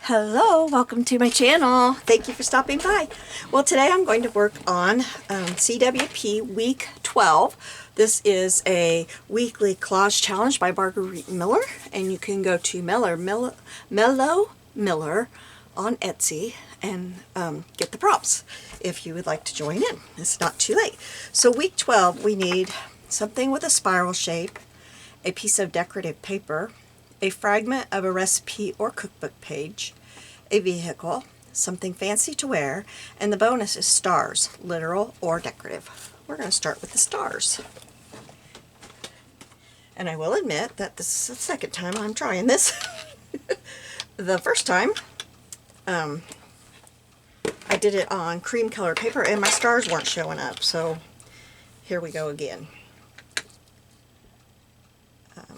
Hello, welcome to my channel. Thank you for stopping by. Well, today I'm going to work on CWP Week 12. This is a weekly collage challenge by Margarete Miller, and you can go to Mellow Miller on Etsy and get the props if you would like to join in. It's not too late. So week 12, we need something with a spiral shape, a piece of decorative paper, a fragment of a recipe or cookbook page, a vehicle, something fancy to wear, and the bonus is stars, literal or decorative. We're going to start with the stars. And I will admit that this is the second time I'm trying this. The first time, I did it on cream color paper and my stars weren't showing up, so here we go again.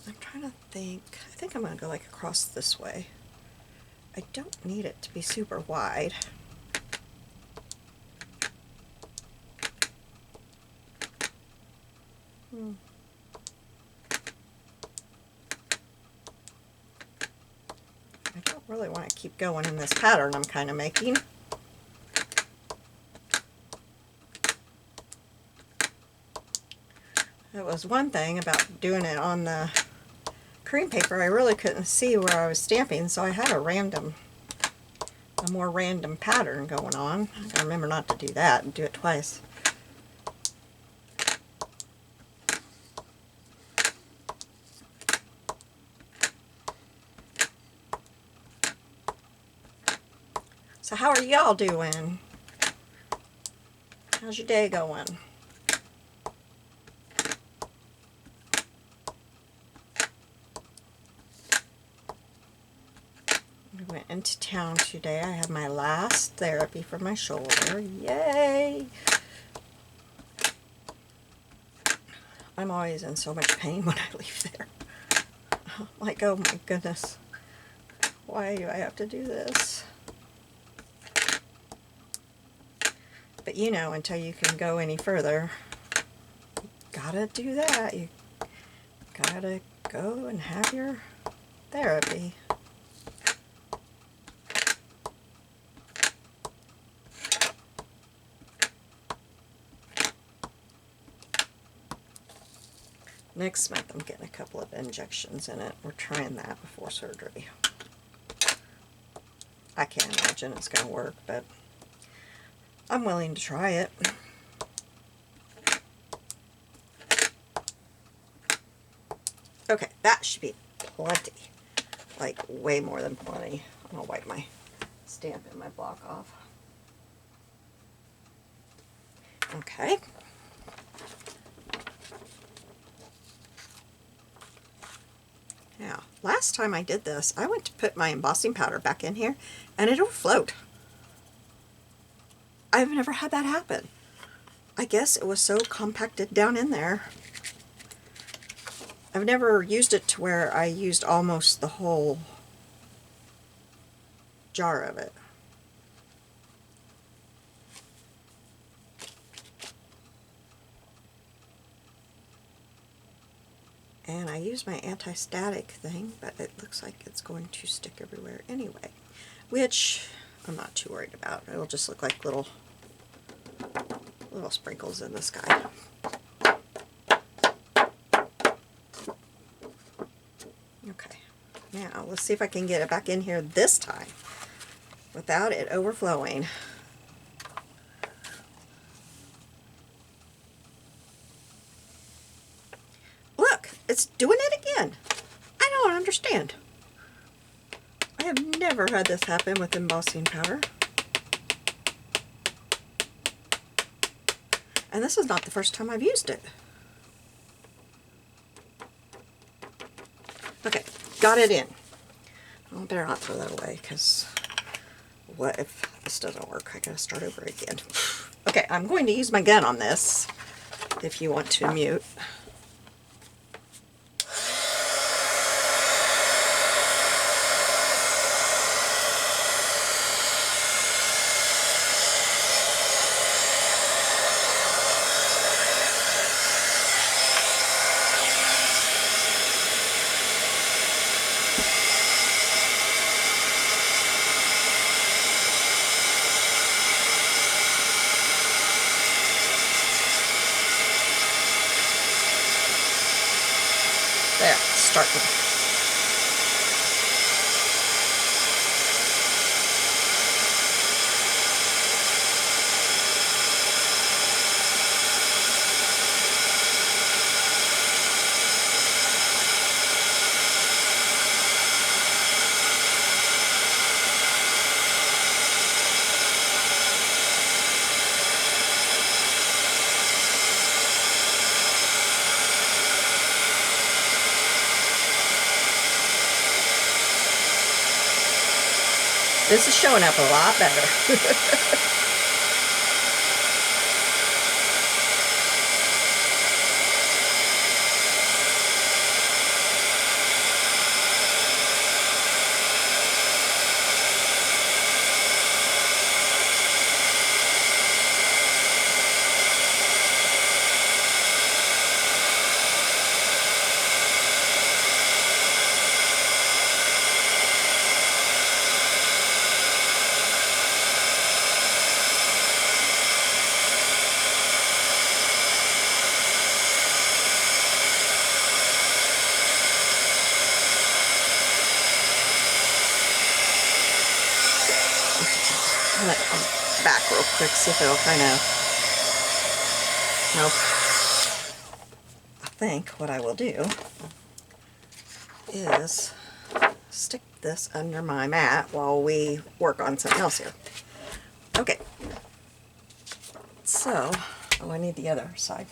I'm trying to think. I think I'm going to go like across this way. I don't need it to be super wide. I don't really want to keep going in this pattern I'm kind of making. That was one thing about doing it on the cream paper. I really couldn't see where I was stamping, so I had a more random pattern going on. I gotta remember not to do that and do it twice. So how are y'all doing? How's your day going? I went into town today. I had my last therapy for my shoulder. Yay! I'm always in so much pain when I leave there. I'm like, oh my goodness. Why do I have to do this? But you know, until you can go any further, you gotta do that. You gotta go and have your therapy. Next month I'm getting a couple of injections in it. We're trying that before surgery. I can't imagine it's going to work, but I'm willing to try it. Okay, that should be plenty. Like, way more than plenty. I'm going to wipe my stamp and my block off. Okay. Now, last time I did this, I went to put my embossing powder back in here, and it'll float. I've never had that happen. I guess it was so compacted down in there. I've never used it to where I used almost the whole jar of it. And I used my anti-static thing, but it looks like it's going to stick everywhere anyway, which I'm not too worried about. It'll just look like little sprinkles in the sky. Okay, now let's see if I can get it back in here this time without it overflowing. It's doing it again. I don't understand. I have never had this happen with embossing powder. And this is not the first time I've used it. Okay, got it in. I better not throw that away, because what if this doesn't work? I gotta start over again. Okay, I'm going to use my gun on this, if you want to mute. starting. This is showing up a lot better. Back real quick, see if it'll kind of, I think what I will do is stick this under my mat while we work on something else here. Okay, so, oh, I need the other side.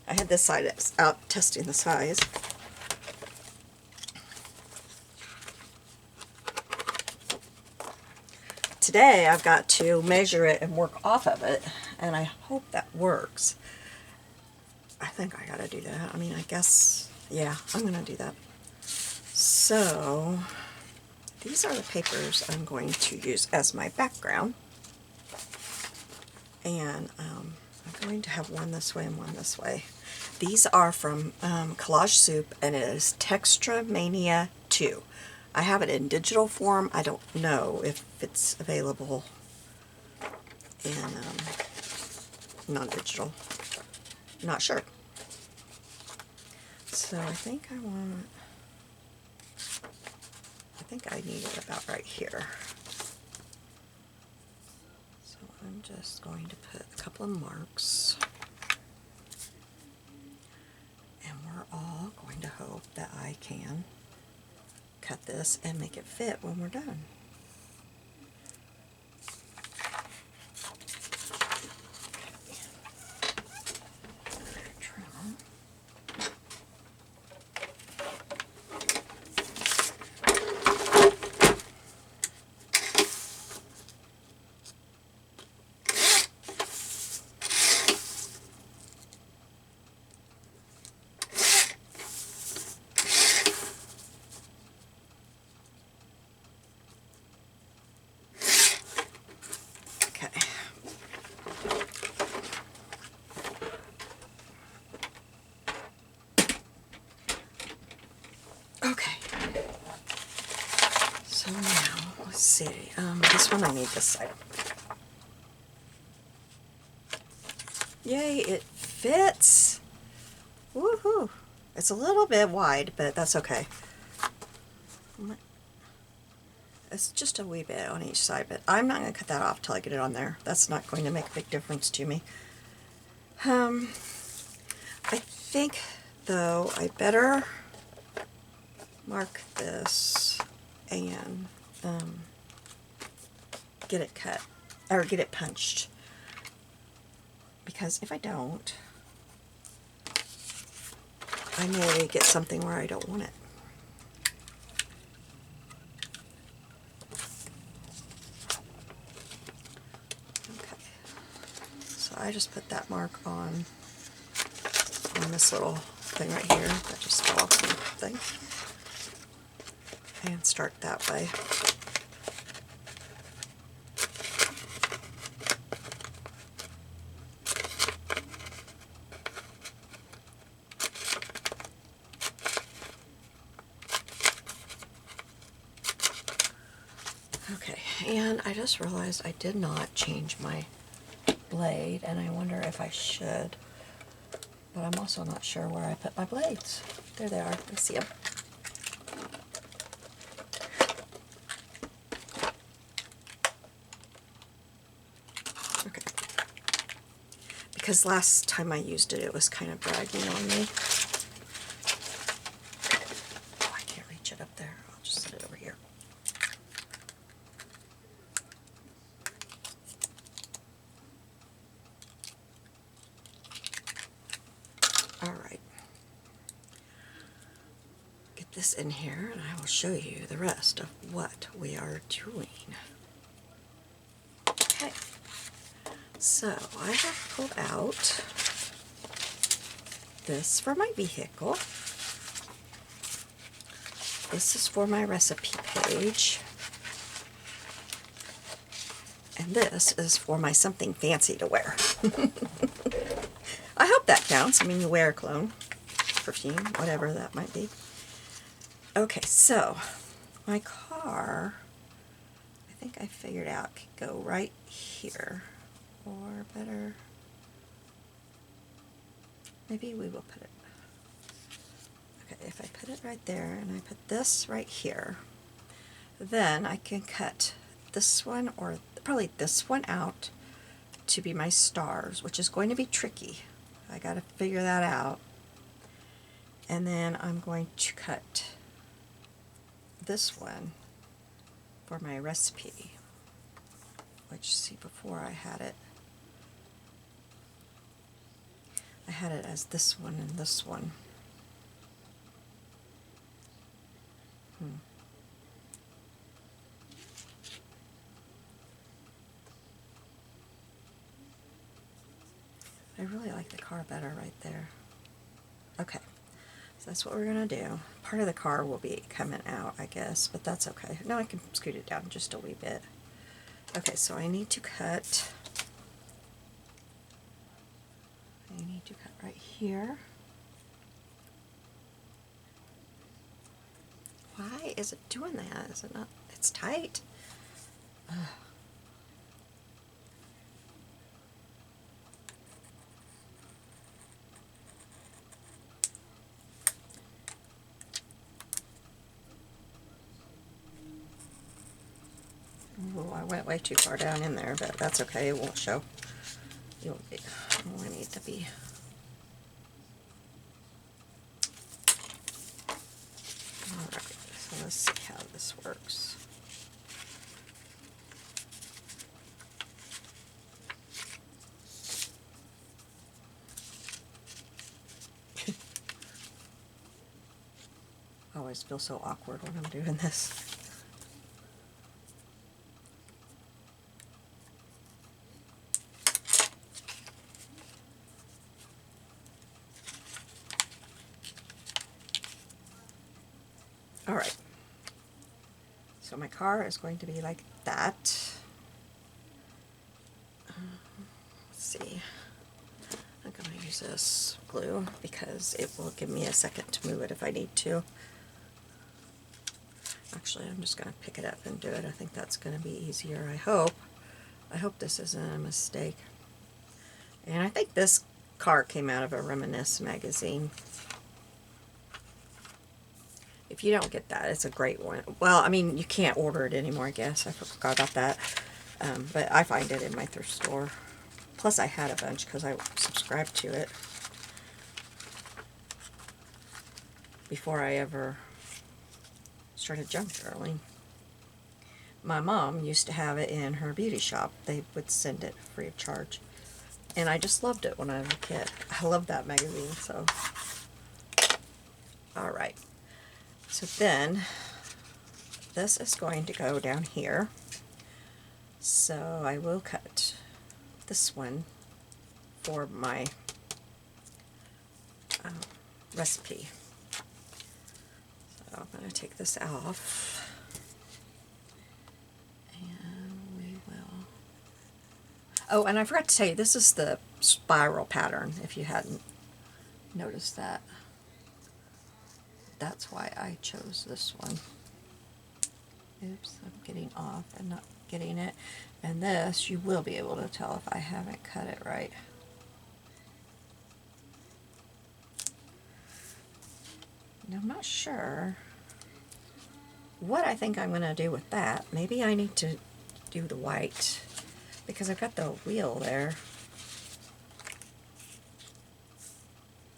I had this side out testing the size. Today I've got to measure it and work off of it, and I hope that works. I think I gotta do that. I mean, I guess, yeah, I'm gonna do that. So, these are the papers I'm going to use as my background. And I'm going to have one this way and one this way. These are from Collage Soup, and it is Textra Mania 2. I have it in digital form. I don't know if it's available in non-digital. Not sure. So I think I need it about right here. So I'm just going to put a couple of marks. And we're all going to hope that I can cut this and make it fit when we're done. Okay, so now, let's see, this one I need this side. Yay, it fits! Woohoo! It's a little bit wide, but that's okay. It's just a wee bit on each side, but I'm not going to cut that off till I get it on there. That's not going to make a big difference to me. I think, though, I better mark this and get it cut, or get it punched, because if I don't, I may get something where I don't want it. Okay, so I just put that mark on this little thing right here that just fell off the thing. And start that way. Okay, and I just realized I did not change my blade, and I wonder if I should, but I'm also not sure where I put my blades. There they are, I see them. because last time I used it, it was kind of dragging on me. Oh, I can't reach it up there. I'll just set it over here. All right. Get this in here, and I will show you the rest of what we are doing. Okay. So I have pulled out this for my vehicle. This is for my recipe page. And this is for my something fancy to wear. I hope that counts. I mean, you wear a cologne, perfume, whatever that might be. Okay, so my car, I think I figured out, could go right here. Or better, maybe we will put it, okay, if I put it right there and I put this right here, then I can cut this one, or probably this one out to be my stars, which is going to be tricky. I got to figure that out. And then I'm going to cut this one for my recipe, which, see, before I had it as this one and this one. I really like the car better right there. Okay, so that's what we're gonna do. Part of the car will be coming out, I guess, but that's okay. No, I can scoot it down just a wee bit. Okay, so I need to cut right here. Why is it doing that? Is it not? It's tight. Ugh. Oh, I went way too far down in there, but that's okay. It won't show. You'll be, I need to be. Alright, so let's see how this works. I always feel so awkward when I'm doing this. Alright, so my car is going to be like that. Let's see, I'm going to use this glue because it will give me a second to move it if I need to. Actually, I'm just going to pick it up and do it. I think that's going to be easier, I hope. I hope this isn't a mistake. And I think this car came out of a Reminisce magazine. If you don't get that, it's a great one. Well, I mean, you can't order it anymore, I guess. I forgot about that. But I find it in my thrift store. Plus, I had a bunch because I subscribed to it before I ever started junk journaling. My mom used to have it in her beauty shop. They would send it free of charge. And I just loved it when I was a kid. I loved that magazine, so. Alright. So then, this is going to go down here. So I will cut this one for my recipe. So I'm going to take this off. And we will... Oh, and I forgot to tell you, this is the spiral pattern, if you hadn't noticed that. That's why I chose this one. Oops, I'm getting off and not getting it. And this, you will be able to tell if I haven't cut it right. Now, I'm not sure what I think I'm going to do with that. Maybe I need to do the white because I've got the wheel there.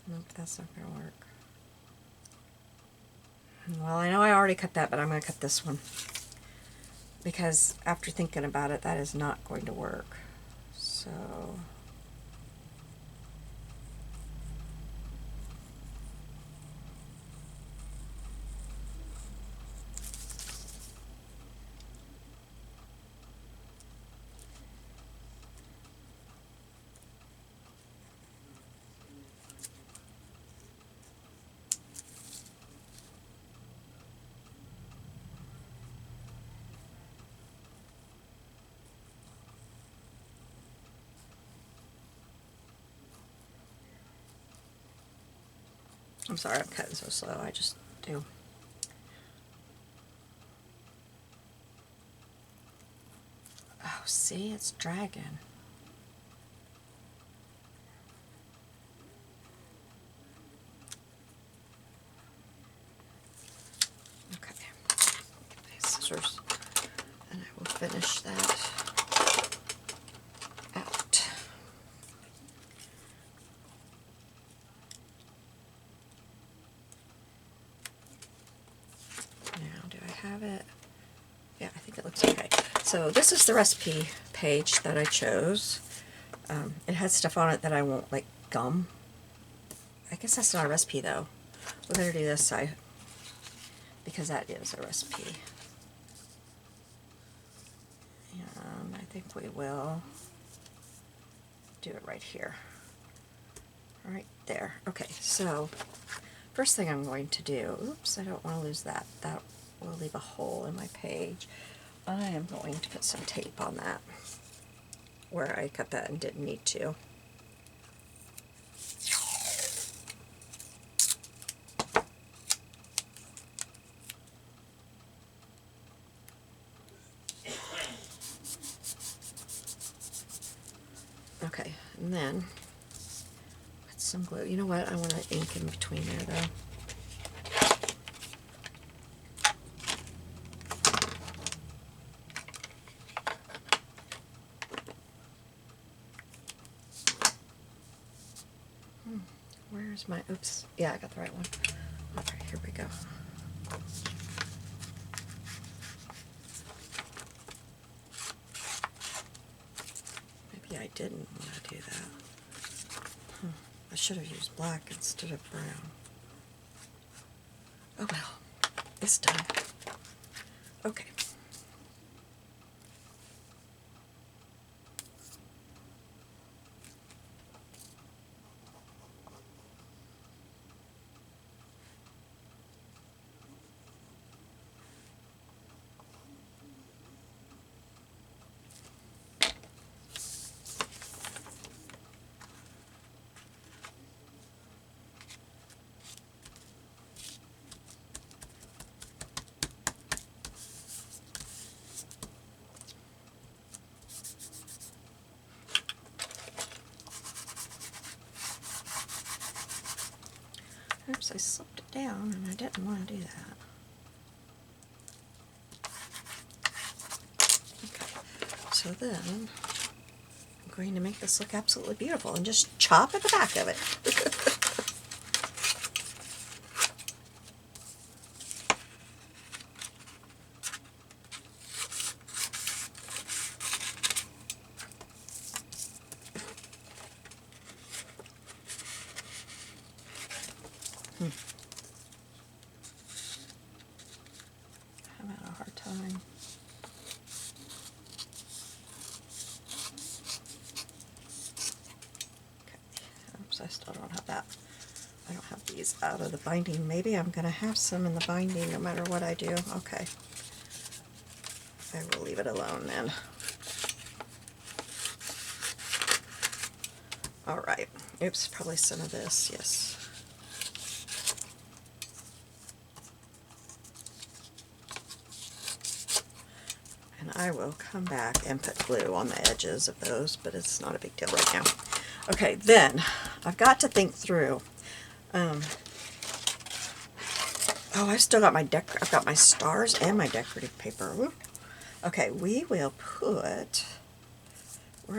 Nope, that's not going to work. Well, I know I already cut that, but I'm going to cut this one. Because after thinking about it, that is not going to work. So... I'm sorry, I'm cutting so slow. I just do. Oh, see, it's dragging. Okay, get these scissors, and I will finish that out. Now, do I have it? Yeah, I think it looks okay. So this is the recipe page that I chose. It has stuff on it that I won't like gum. I guess that's not a recipe though. We're going to do this side because that is a recipe. And I think we will do it right here. Right there. Okay, so first thing I'm going to do, oops, I don't want to lose that. That will leave a hole in my page. I am going to put some tape on that where I cut that and didn't need to. Okay, and then put some glue. You know what? I want to ink in between there though. Where's my, oops, yeah, I got the right one. Alright, here we go. Maybe I didn't want to do that. I should have used black instead of brown. Oh well, it's done. Okay. Oops, I slipped it down and I didn't want to do that. Okay, so then I'm going to make this look absolutely beautiful and just chop at the back of it. I'm having a hard time. Okay. Oops, I still don't have that. I don't have these out of the binding. Maybe I'm going to have some in the binding no matter what I do. Okay. I will leave it alone then. Alright. Oops, probably some of this, yes. And I will come back and put glue on the edges of those, but it's not a big deal right now. Okay, then I've got to think through. Oh, I've still got I've got my stars and my decorative paper. Woo. Okay, we're going to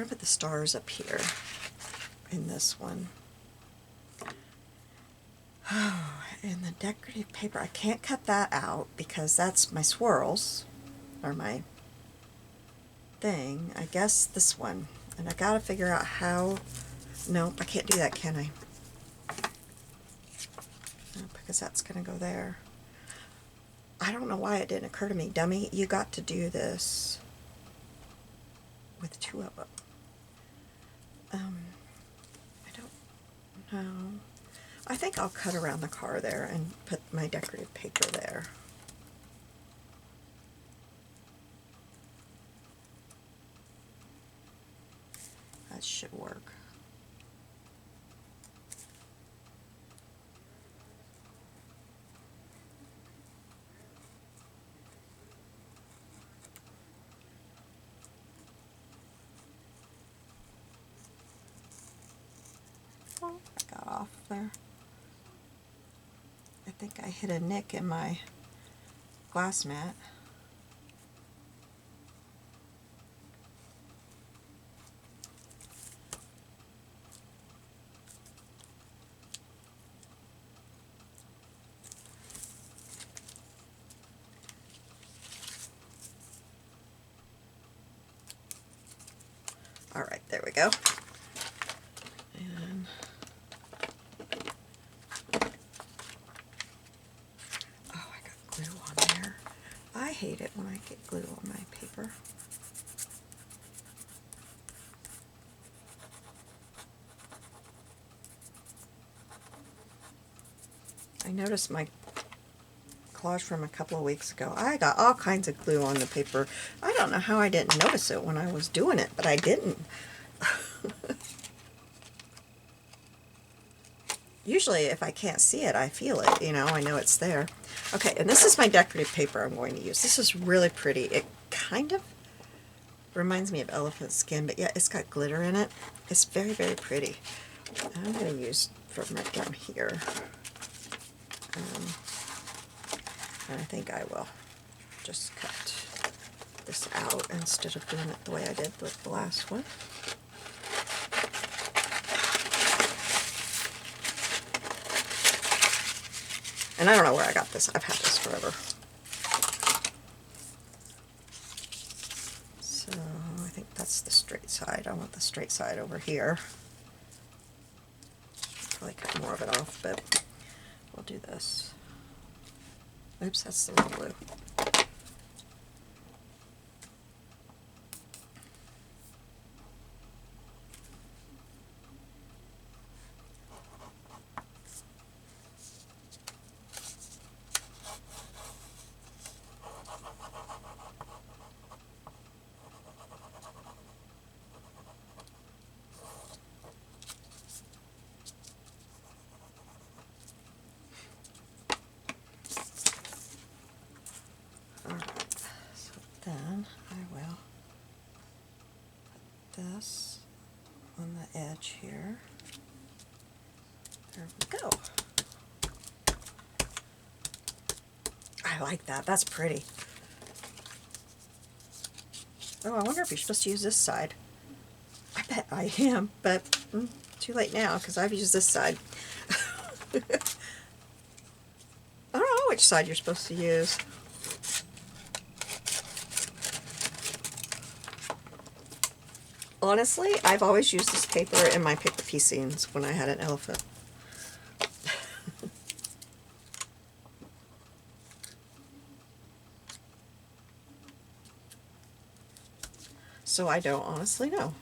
put the stars up here in this one. Oh, and the decorative paper, I can't cut that out because that's my swirls, or my thing. I guess this one. And I gotta figure out how... No, I can't do that, can I? No, because that's gonna go there. I don't know why it didn't occur to me. Dummy, you got to do this with two of them. I don't know. I think I'll cut around the car there and put my decorative paper there. That should work. Oh, I got off there. I think I hit a nick in my glass mat. All right, there we go. And oh, I got glue on there. I hate it when I get glue on my paper. I noticed my collage from a couple of weeks ago. I got all kinds of glue on the paper. I don't know how I didn't notice it when I was doing it, but I didn't. Usually if I can't see it, I feel it, you know, I know it's there. Okay, and this is my decorative paper I'm going to use. This is really pretty. It kind of reminds me of elephant skin, but yeah, it's got glitter in it. It's very, very pretty. I'm going to use from right down here. And I think I will just cut this out instead of doing it the way I did with the last one. And I don't know where I got this. I've had this forever. So I think that's the straight side. I want the straight side over here. Probably cut more of it off, but we'll do this. Oops, that's the wrong glue. Then I will put this on the edge here. There we go. I like that. That's pretty. Oh, I wonder if you're supposed to use this side. I bet I am, but too late now because I've used this side. I don't know which side you're supposed to use. Honestly, I've always used this paper in my paper piecings when I had an elephant. So I don't honestly know.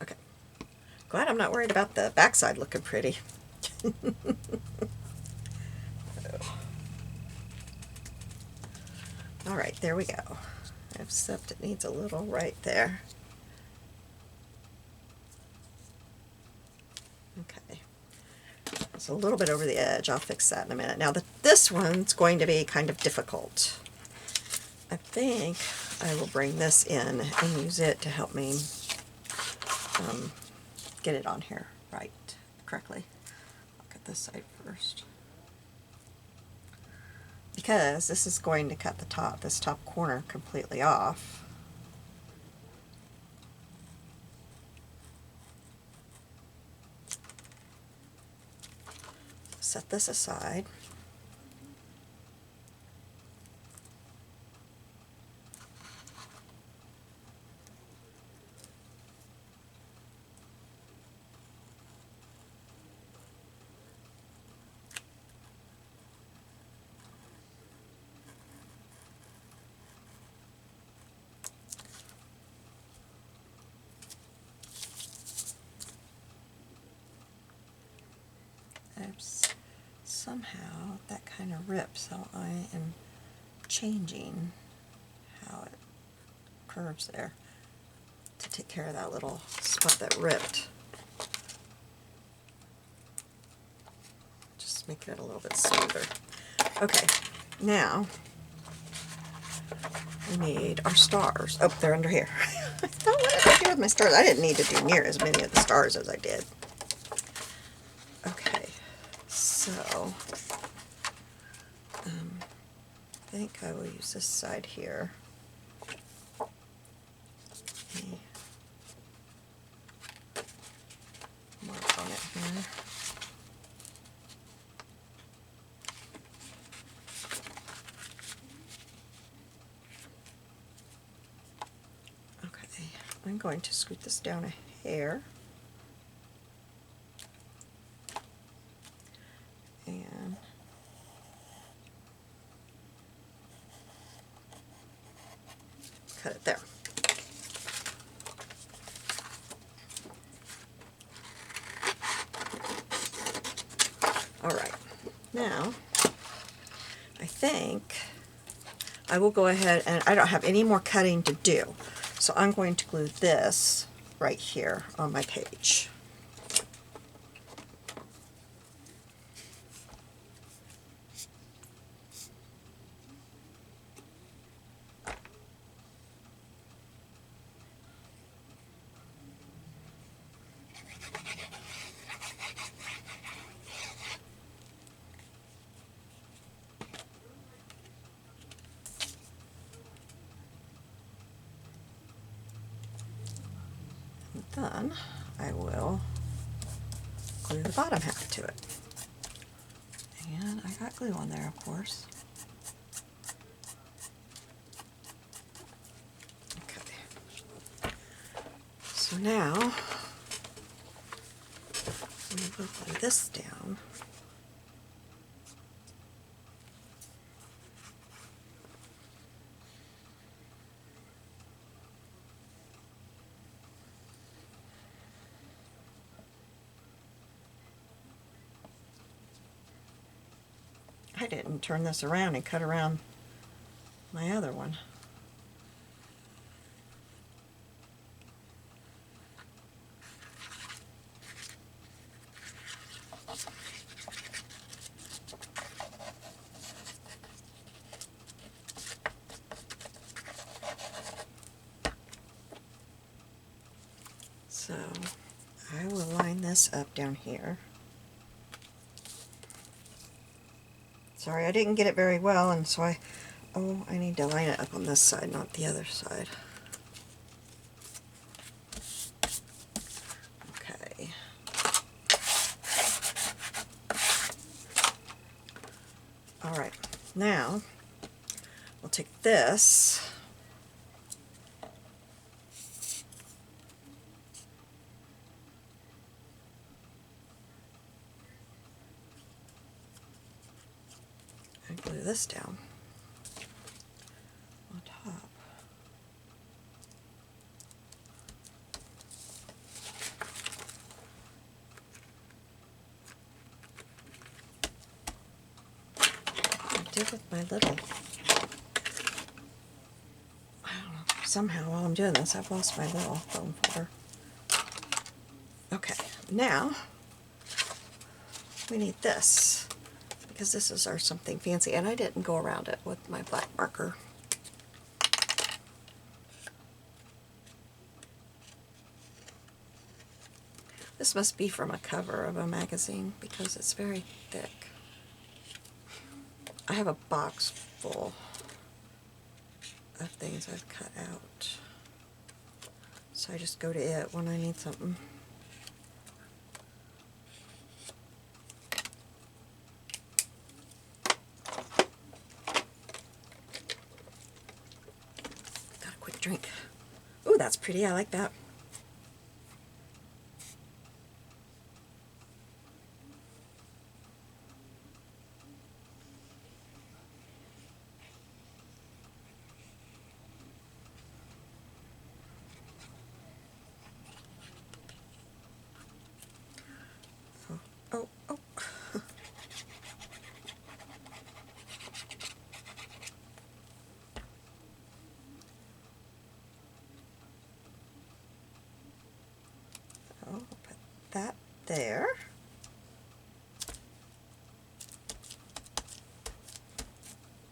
Okay. Glad I'm not worried about the backside looking pretty. All right, there we go. Except it needs a little right there. Okay. It's a little bit over the edge. I'll fix that in a minute. Now this one's going to be kind of difficult. I think I will bring this in and use it to help me get it on here correctly. I'll cut this side first. because this is going to cut this top corner completely off. Set this aside. Oops. Somehow that kind of rips, so I am changing how it curves there to take care of that little spot that ripped. Just make it a little bit smoother. Okay, now we need our stars. Oh, they're under here. I thought, what did I do with my stars? I didn't need to do near as many of the stars as I did. Okay, so I think I will use this side here. Mark on it here. Okay, I'm going to scoot this down a hair. And cut it there. All right, now I think I will go ahead, and I don't have any more cutting to do, so I'm going to glue this right here on my page. Then I will glue the bottom half to it. And I got glue on there, of course. Okay. So now we will glue this down. I didn't turn this around and cut around my other one. So I will line this up down here. Sorry, I didn't get it very well, and so I need to line it up on this side, not the other side. Okay. All right, now we'll take this and glue this down on top. I did with my little, I don't know, somehow while I'm doing this I've lost my little foam folder. Okay, now we need this, because this is our something fancy, and I didn't go around it with my black marker. This must be from a cover of a magazine because it's very thick. I have a box full of things I've cut out. So I just go to it when I need something. Got a quick drink. Ooh, that's pretty. I like that. Oh, oh. I'll put that there.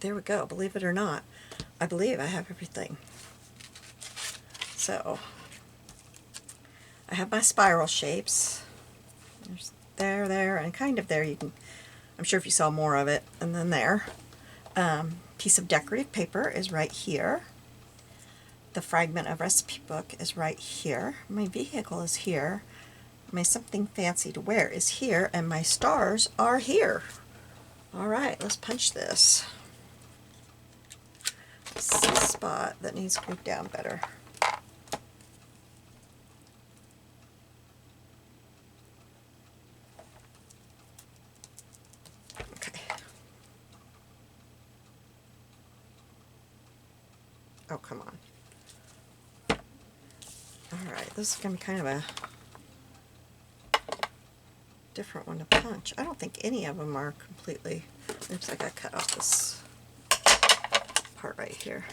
There we go. Believe it or not, I believe I have everything. So, I have my spiral shapes. There's there, and kind of there. You can, I'm sure if you saw more of it, and then there. Piece of decorative paper is right here. The fragment of recipe book is right here. My vehicle is here. My something fancy to wear is here, and my stars are here. All right, let's punch this. This is a spot that needs glued down better. Okay. Oh, come on. All right, this is going to be kind of a different one to punch. I don't think any of them are completely... Oops, I got to cut off this part right here.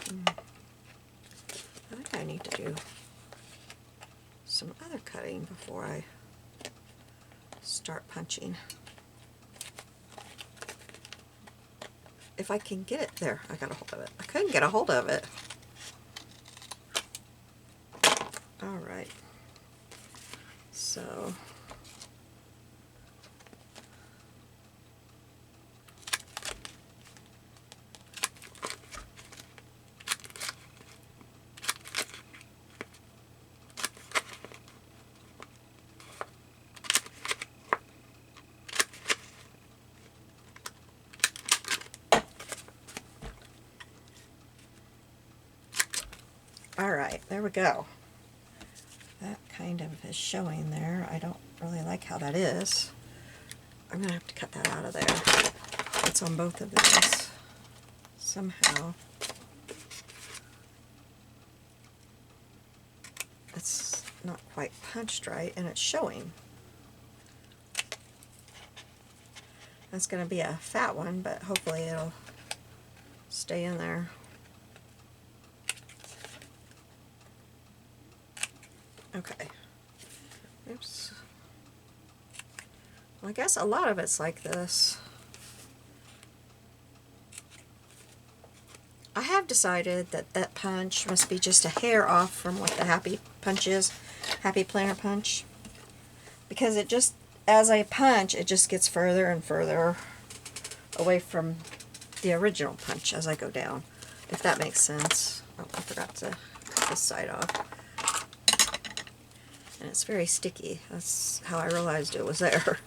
I think I need to do some other cutting before I start punching. If I can get it there, I got a hold of it. I couldn't get a hold of it. All right. So alright, there we go. That kind of is showing there. I don't really like how that is. I'm going to have to cut that out of there. It's on both of these somehow. It's not quite punched right, and it's showing. That's going to be a fat one, but hopefully it'll stay in there. Okay. Oops. Well, I guess a lot of it's like this. I have decided that that punch must be just a hair off from what the Happy Punch is, Happy Planner Punch. Because it just, as I punch, it just gets further and further away from the original punch as I go down, if that makes sense. Oh, I forgot to cut this side off. And it's very sticky. That's how I realized it was there.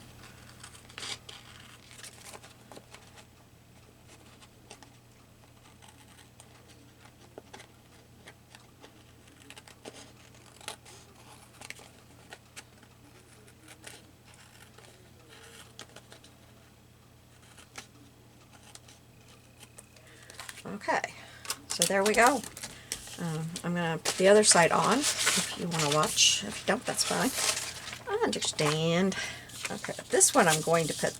Okay, so there we go. I'm going to put the other side on if you want to watch. If you don't, that's fine. I understand. Okay, this one I'm going to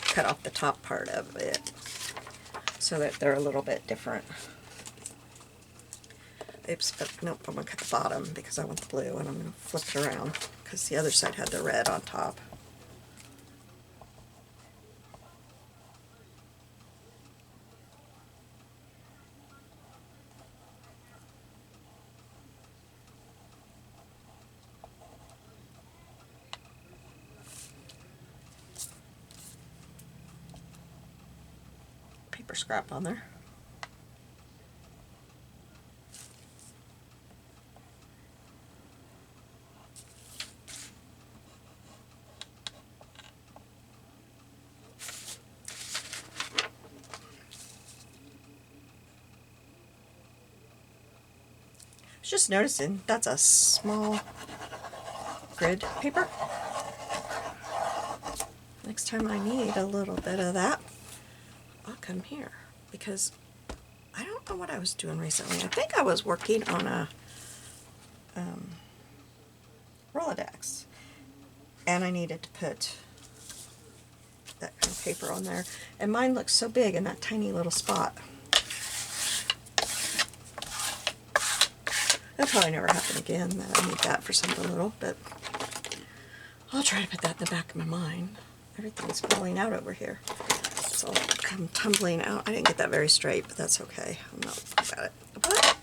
cut off the top part of it so that they're a little bit different. Oops, but nope, I'm going to cut the bottom because I want the blue, and I'm going to flip it around because the other side had the red on top. paper scrap on there. Just noticing that's a small grid paper. Next time I need a little bit of that, I'll come here, because I don't know what I was doing recently. I think I was working on a Rolodex, and I needed to put that kind of paper on there, and mine looks so big in that tiny little spot. That'll probably never happen again, that I need that for something little, but I'll try to put that in the back of my mind. Everything's falling out over here. It's all come tumbling out. I didn't get that very straight, but that's okay. I'm not worried about it. But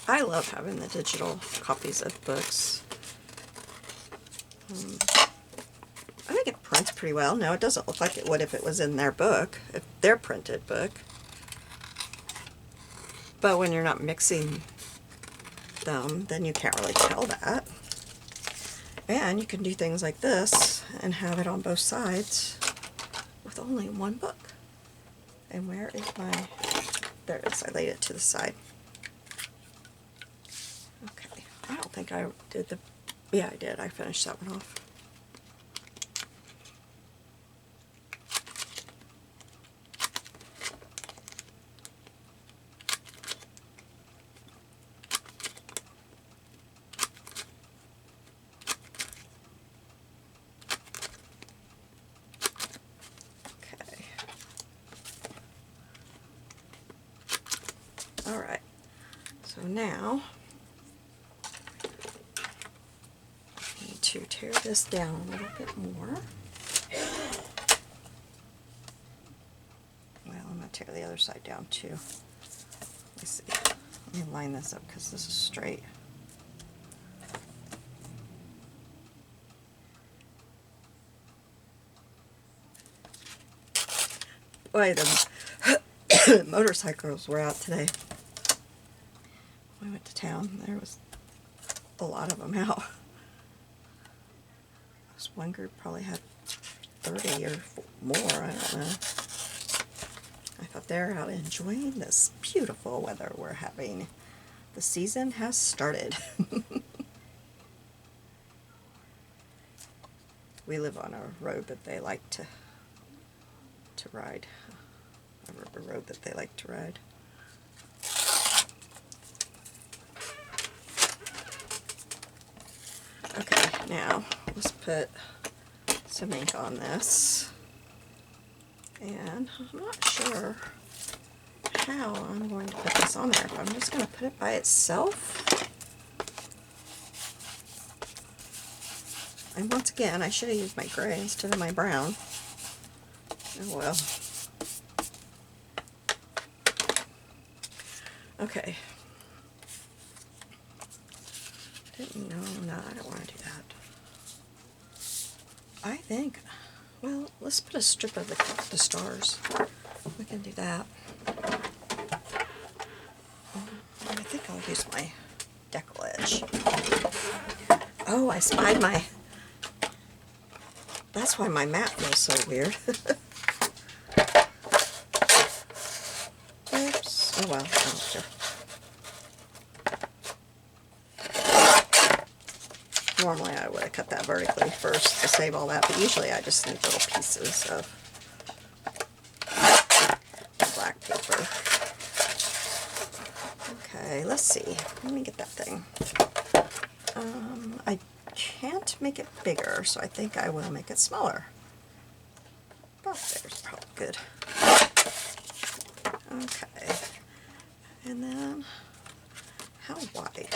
I love having the digital copies of books. I think it prints pretty well. No, it doesn't look like it would if it was in their book, if their printed book. But when you're not mixing them, then you can't really tell that. And you can do things like this and have it on both sides with only one book. And where is my... There it is. I laid it to the side. Okay. I don't think I did the... Yeah, I did. I finished that one off. Alright, so now I need to tear this down a little bit more. Well, I'm going to tear the other side down too. Let's see. Let me line this up because this is straight. Boy, the motorcycles were out today. We went to town. There was a lot of them out. This one group probably had 30 or more, I don't know. I thought they're out enjoying this beautiful weather we're having. The season has started. We live on a road that they like to ride. A river road that they like to ride. Okay, now let's put some ink on this. And I'm not sure how I'm going to put this on there. If I'm just going to put it by itself. And once again, I should have used my gray instead of my brown. Oh well. Okay. No, I don't want to do that. I think, well, let's put a strip of the stars. We can do that. I think I'll use my decal edge. Oh, I spied my... That's why my mat feels so weird. Oops. Oh well, I don't care. Normally I would have cut that vertically first to save all that, but usually I just need little pieces of black paper. Okay, let's see. Let me get that thing. I can't make it bigger, so I think I will make it smaller. About there's probably good. Okay. And then, how wide?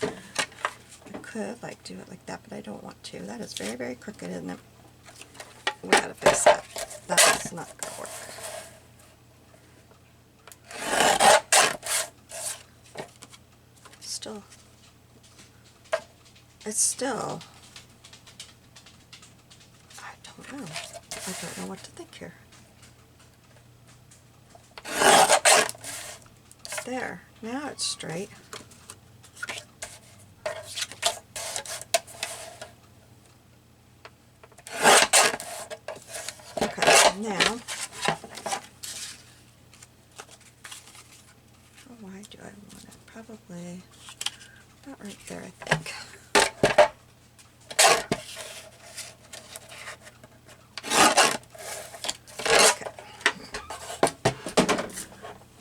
I could like do it like that, but I don't want to. That is very, very crooked, isn't it? We gotta fix that. That is not gonna work. still, I don't know. I don't know what to think here. There, now it's straight. Okay, now, why do I want it? Probably about right there, I think.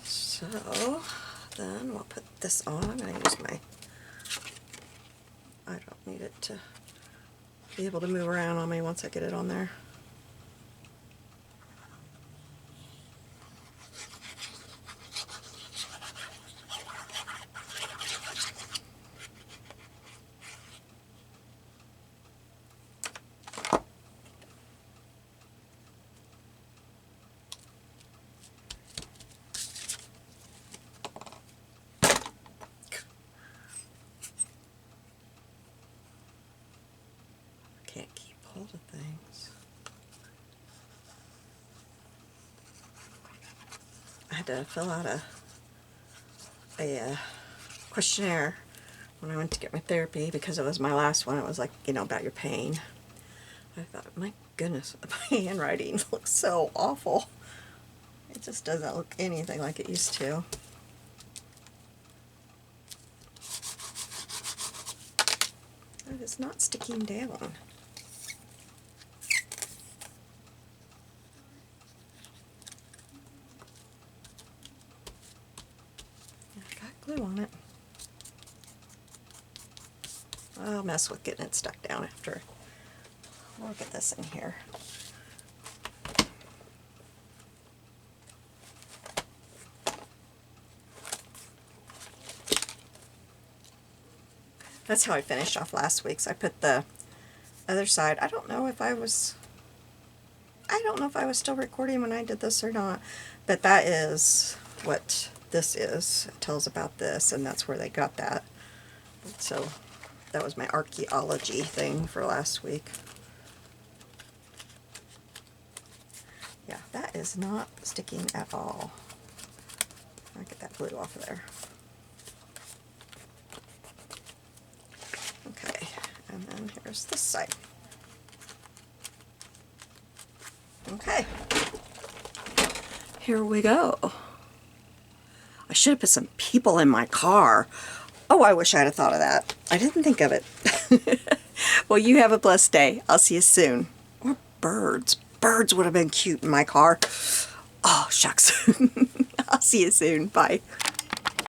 So then we'll put this on. I'm going to use my, I don't need it to be able to move around on me once I get it on there. Can't keep hold of things. I had to fill out a questionnaire when I went to get my therapy because it was my last one. It was like, you know, about your pain. I thought, my goodness, my handwriting looks so awful. It just doesn't look anything like it used to. It is not sticking down. I got glue on it. I'll mess with getting it stuck down after. We'll get this in here. That's how I finished off last week's. I put the other side. I don't know if I was still recording when I did this or not, but that is what this is. It tells about this, and that's where they got that. So that was my archaeology thing for last week. Yeah, that is not sticking at all. I'll get that glue off of there. Okay, and then here's this side. Okay, here we go. I should have put some people in my car. Oh, I wish I'd have thought of that. I didn't think of it. Well, you have a blessed day. I'll see you soon. Or birds. Birds would have been cute in my car. Oh, shucks. I'll see you soon. Bye.